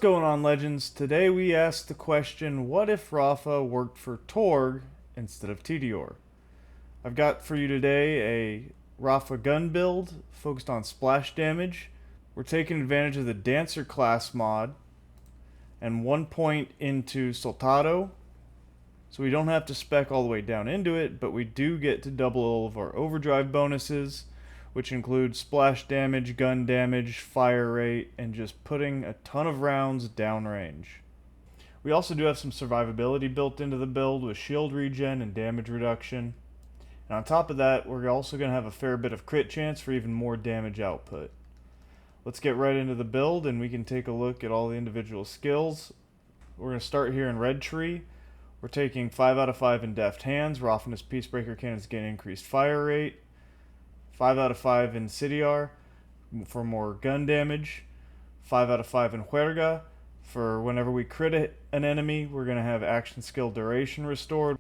going on, Legends? Today we ask the question, what if Rafa worked for Torg instead of Tediore? I've got for you today a Rafa gun build focused on splash damage. We're taking advantage of the Dancer class mod and 1 point into Soldado, so we don't have to spec all the way down into it, but we do get to double all of our overdrive bonuses, which include splash damage, gun damage, fire rate, and just putting a ton of rounds downrange. We also do have some survivability built into the build with shield regen and damage reduction. And on top of that, we're also going to have a fair bit of crit chance for even more damage output. Let's get right into the build and we can take a look at all the individual skills. We're going to start here in Red Tree. We're taking 5 out of 5 in Deft Hands. Rafa and his Peacebreaker cannons gain increased fire rate. 5 out of 5 in Cidiar for more gun damage. 5 out of 5 in Huerga for whenever we crit an enemy, we're going to have action skill duration restored.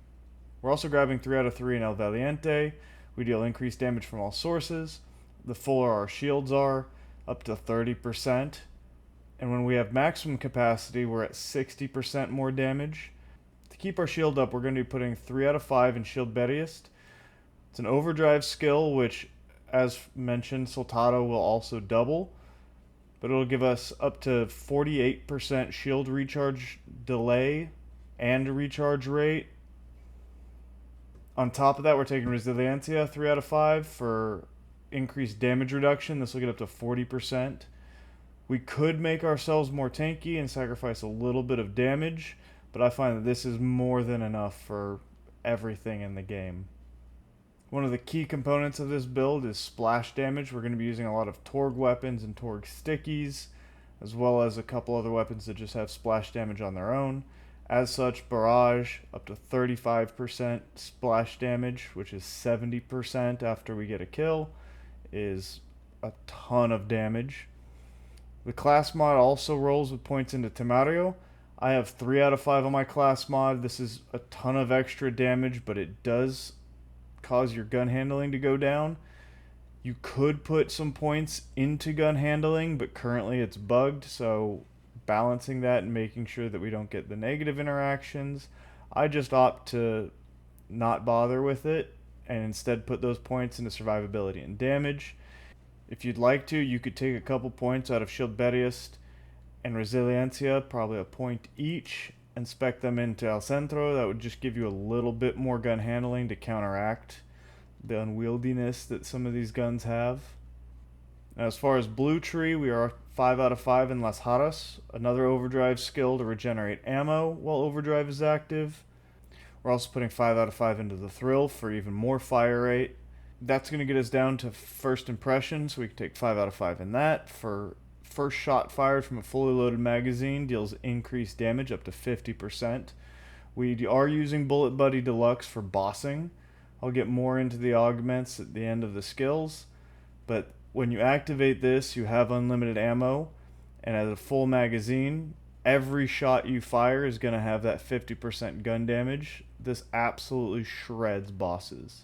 We're also grabbing 3 out of 3 in El Valiente. We deal increased damage from all sources. The fuller our shields are, up to 30%. And when we have maximum capacity, we're at 60% more damage. To keep our shield up, we're going to be putting 3 out of 5 in Shield Bettiest. It's an overdrive skill, which, as mentioned, Soldado will also double, but it'll give us up to 48% shield recharge delay and recharge rate. On top of that, we're taking Resiliencia 3 out of 5 for increased damage reduction. This will get up to 40%. We could make ourselves more tanky and sacrifice a little bit of damage, but I find that this is more than enough for everything in the game. One of the key components of this build is splash damage. We're going to be using a lot of Torg weapons and Torg stickies, as well as a couple other weapons that just have splash damage on their own. As such, Barrage, up to 35% splash damage, which is 70% after we get a kill, is a ton of damage. The class mod also rolls with points into Temario. I have 3 out of 5 on my class mod. This is a ton of extra damage, but it does cause your gun handling to go down. You could put some points into gun handling, but currently it's bugged, so balancing that and making sure that we don't get the negative interactions, I just opt to not bother with it and instead put those points into survivability and damage. If you'd like to, you could take a couple points out of Shield Bettiest and Resiliencia, probably a point each, and spec them into El Centro. That would just give you a little bit more gun handling to counteract the unwieldiness that some of these guns have. Now, as far as Blue Tree, we are 5 out of 5 in Las Haras, another overdrive skill to regenerate ammo while overdrive is active. We're also putting 5 out of 5 into the Thrill for even more fire rate. That's going to get us down to First Impression, so we can take 5 out of 5 in that. For first shot fired from a fully loaded magazine, deals increased damage up to 50%. We are using Bullet Buddy Deluxe for bossing. I'll get more into the augments at the end of the skills, but when you activate this, you have unlimited ammo, and as a full magazine, every shot you fire is going to have that 50% gun damage. This absolutely shreds bosses.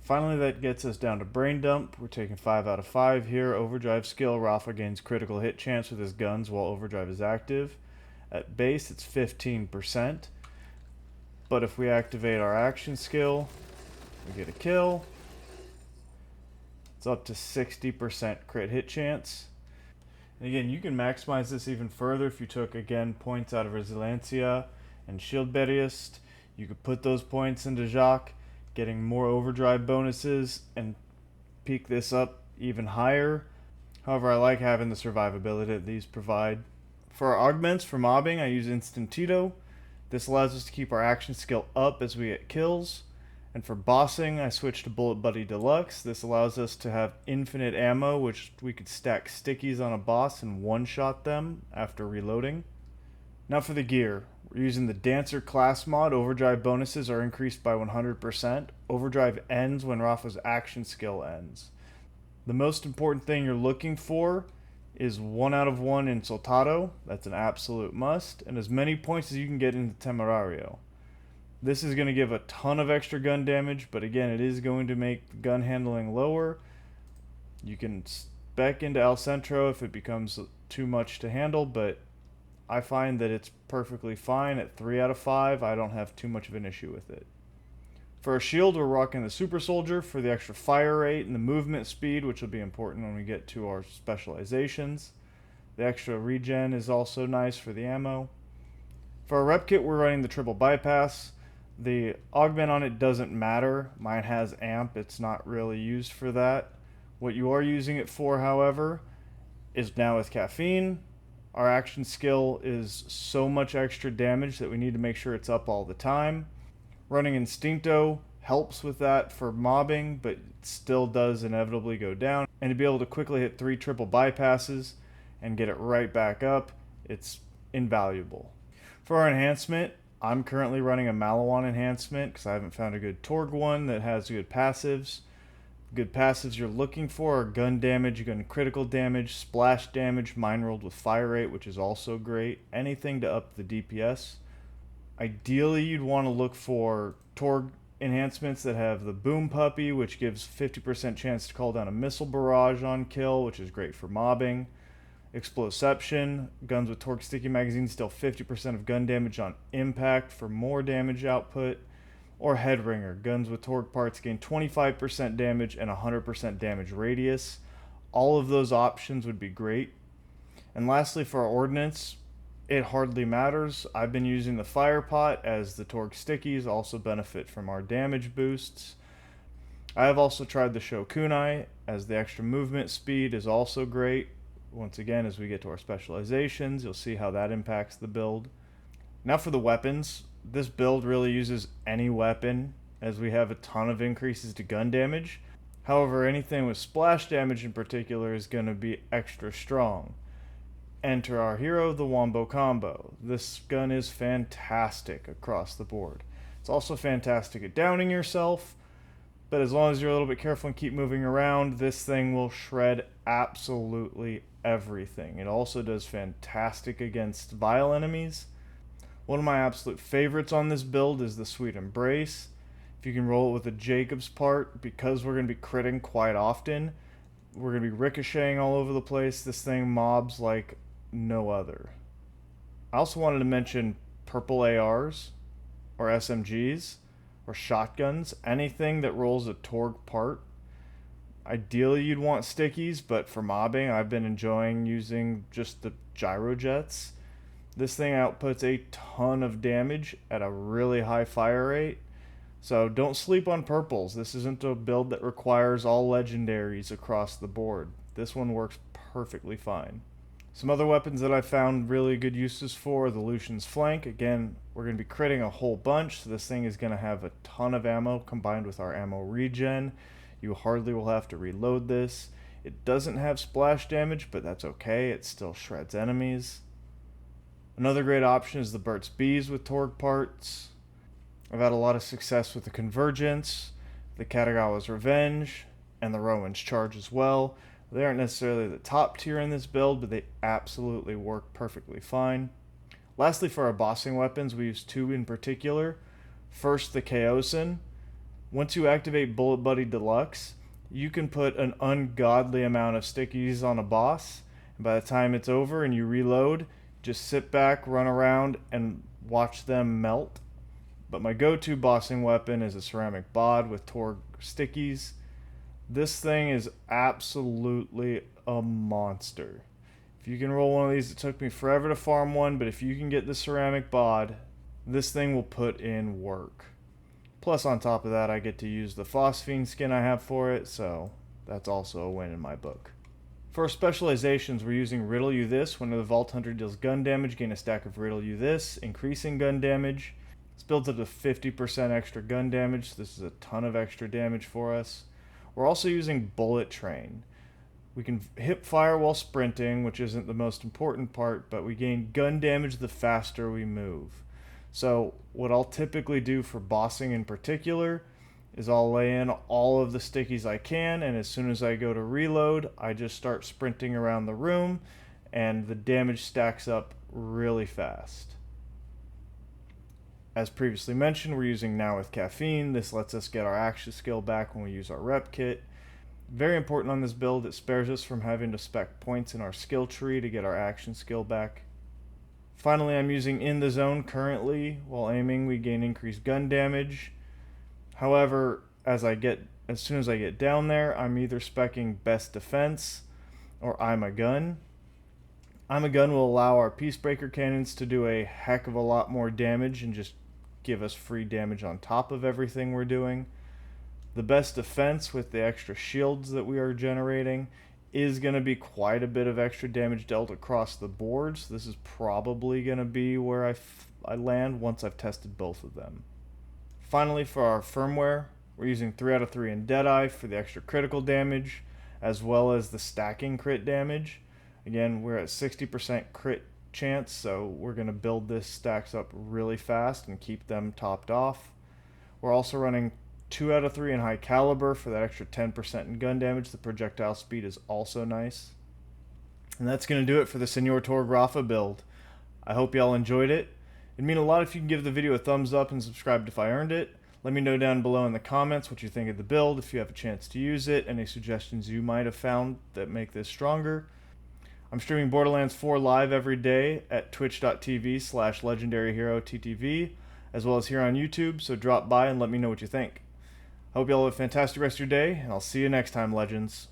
Finally, that gets us down to Brain Dump. We're taking 5 out of 5 here. Overdrive skill, Rafa gains critical hit chance with his guns while overdrive is active. At base, it's 15%. But if we activate our action skill, we get a kill. It's up to 60% crit hit chance. And again, you can maximize this even further if you took, again, points out of Resiliencia and Shield Bettiest. You could put those points into Jacques, getting more overdrive bonuses, and peak this up even higher. However, I like having the survivability that these provide. For our augments for mobbing, I use Instantito. This allows us to keep our action skill up as we get kills. And for bossing, I switched to Bullet Buddy Deluxe. This allows us to have infinite ammo, which we could stack stickies on a boss and one-shot them after reloading. Now for the gear. We're using the Dancer class mod. Overdrive bonuses are increased by 100%. Overdrive ends when Rafa's action skill ends. The most important thing you're looking for is 1 out of 1 in Soldado. That's an absolute must. And as many points as you can get into Temerario. This is going to give a ton of extra gun damage, but again, it is going to make gun handling lower. You can spec into El Centro if it becomes too much to handle, but I find that it's perfectly fine at 3 out of 5. I don't have too much of an issue with it. For our shield, we're rocking the Super Soldier for the extra fire rate and the movement speed, which will be important when we get to our specializations. The extra regen is also nice for the ammo. For our Repkit, we're running the triple bypass. The augment on it doesn't matter. Mine has amp. It's not really used for that. What you are using it for, however, is now with caffeine. Our action skill is so much extra damage that we need to make sure it's up all the time. Running Instincto helps with that for mobbing, but it still does inevitably go down. And to be able to quickly hit 3 triple bypasses and get it right back up, it's invaluable. For our enhancement, I'm currently running a Malawan enhancement because I haven't found a good Torg one that has good passives. Good passives you're looking for are gun damage, gun critical damage, splash damage, mine rolled with fire rate, which is also great. Anything to up the DPS. Ideally, you'd want to look for Torg enhancements that have the Boom Puppy, which gives 50% chance to call down a missile barrage on kill, which is great for mobbing. Exploception, guns with Torg sticky magazines deal 50% of gun damage on impact for more damage output. Or Headringer, guns with Torg parts gain 25% damage and 100% damage radius. All of those options would be great. And lastly, for our Ordnance, it hardly matters. I've been using the Fire Pot as the Torg stickies also benefit from our damage boosts. I have also tried the Shokunai as the extra movement speed is also great. Once again, as we get to our specializations, you'll see how that impacts the build. Now for the weapons. This build really uses any weapon as we have a ton of increases to gun damage. However, anything with splash damage in particular is going to be extra strong. Enter our hero, the Wombo Combo. This gun is fantastic across the board. It's also fantastic at downing yourself, but as long as you're a little bit careful and keep moving around, this thing will shred absolutely everything. It also does fantastic against vile enemies. One of my absolute favorites on this build is the Sweet Embrace. If you can roll it with a Jacob's part, because we're going to be critting quite often, we're going to be ricocheting all over the place. This thing mobs like no other. I also wanted to mention purple ARs, or SMGs, or shotguns. Anything that rolls a Torg part. Ideally you'd want stickies, but for mobbing I've been enjoying using just the gyrojets. This thing outputs a ton of damage at a really high fire rate. So don't sleep on purples. This isn't a build that requires all legendaries across the board. This one works perfectly fine. Some other weapons that I found really good uses for, the Lucian's Flank. Again, we're going to be critting a whole bunch, so this thing is going to have a ton of ammo combined with our ammo regen. You hardly will have to reload this. It doesn't have splash damage, but that's okay. It still shreds enemies. Another great option is the Burt's Bees with Torg parts. I've had a lot of success with the Convergence, the Katagawa's Revenge, and the Rowan's Charge as well. They aren't necessarily the top tier in this build, but they absolutely work perfectly fine. Lastly, for our bossing weapons, we use 2 in particular. First, the Chaosin. Once you activate Bullet Buddy Deluxe, you can put an ungodly amount of stickies on a boss, and by the time it's over and you reload, just sit back, run around, and watch them melt. But my go-to bossing weapon is a ceramic bod with Torg stickies. This thing is absolutely a monster. If you can roll one of these, it took me forever to farm one, but if you can get the ceramic bod, this thing will put in work. Plus, on top of that, I get to use the Phosphine skin I have for it, so that's also a win in my book. For our specializations, we're using Riddle You This. When the Vault Hunter deals gun damage, gain a stack of Riddle You This, increasing gun damage. This builds up to 50% extra gun damage. This is a ton of extra damage for us. We're also using Bullet Train. We can hip fire while sprinting, which isn't the most important part, but we gain gun damage the faster we move. So what I'll typically do for bossing in particular is I'll lay in all of the stickies I can, and as soon as I go to reload, I just start sprinting around the room, and the damage stacks up really fast. As previously mentioned, we're using Now with Caffeine. This lets us get our action skill back when we use our Repkit. Very important on this build, it spares us from having to spec points in our skill tree to get our action skill back. Finally, I'm using In the Zone currently. While aiming, we gain increased gun damage. However, as soon as I get down there, I'm either speccing Best Defense or I'm a Gun. I'm a Gun will allow our Peacebreaker cannons to do a heck of a lot more damage and just give us free damage on top of everything we're doing. The Best Defense, with the extra shields that we are generating, is going to be quite a bit of extra damage dealt across the board. So this is probably going to be where I land once I've tested both of them. Finally, for our firmware, we're using 3 out of 3 in Deadeye for the extra critical damage, as well as the stacking crit damage. Again, we're at 60% crit chance, so we're going to build this stacks up really fast and keep them topped off. We're also running 2 out of 3 in high caliber for that extra 10% in gun damage. The projectile speed is also nice. And that's going to do it for the Senor Torg Rafa build. I hope y'all enjoyed it. It'd mean a lot if you can give the video a thumbs up and subscribe if I earned it. Let me know down below in the comments what you think of the build, if you have a chance to use it, any suggestions you might have found that make this stronger. I'm streaming Borderlands 4 live every day at twitch.tv/legendaryherottv, as well as here on YouTube, so drop by and let me know what you think. I hope y'all have a fantastic rest of your day, and I'll see you next time, Legends.